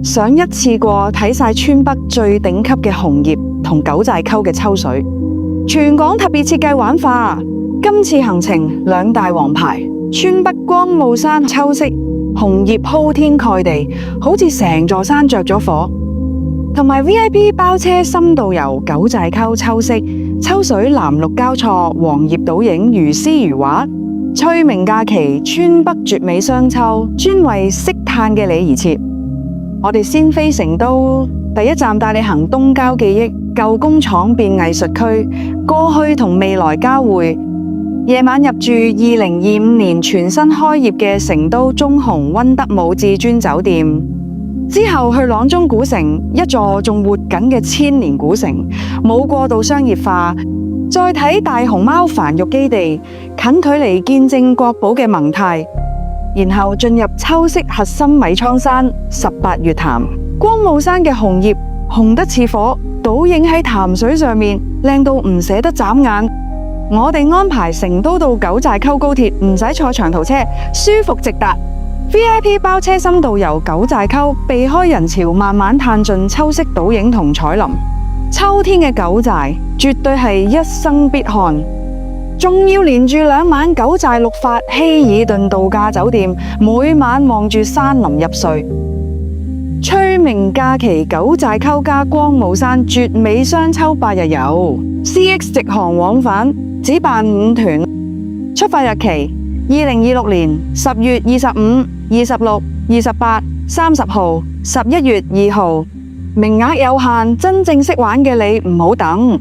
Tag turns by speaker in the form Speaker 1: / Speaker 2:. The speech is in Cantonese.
Speaker 1: 想一次過睇晒川北最頂級嘅紅葉同九寨溝嘅秋水。全港特別設計玩法，今次行程兩大王牌：川北光霧山秋色，紅葉鋪天蓋地，好似成座山着咗火；同埋 VIP 包車深度遊九寨溝秋色，秋水藍綠交錯，黃葉倒影如詩如畫。催明假期川北絕美雙秋，專為識嘆嘅你而設。我哋先飛成都，第一站帶你行東郊記憶，舊工廠變藝術區，過去同未來交匯。夜晚入住2025年全新開業嘅成都中鴻溫德姆至尊酒店，之後去朗中古城，一座仲活緊嘅千年古城，冇過度商業化。再睇大熊貓繁育基地，近距離見證國寶嘅萌態，然後進入秋色核心米倉山18月潭。光霧山嘅紅葉紅得似火，倒影喺潭水上面，靚到唔捨得眨眼。我哋安排成都到九寨溝高鐵，唔使坐長途車，舒服直達。VIP 包車深度遊九寨溝，避開人潮，慢慢探盡秋色倒影同彩林。秋天嘅九寨絕對係一生必看，仲要連住2晚九寨綠髮希爾頓度假酒店，每晚望住山林入睡。催明假期九寨溝加光霧山絕美雙秋8日遊 ，CX 直航往返，只辦5團，出發日期2026年10月25、26、28、30號，11月2號。名額有限，真正識玩嘅你唔好等。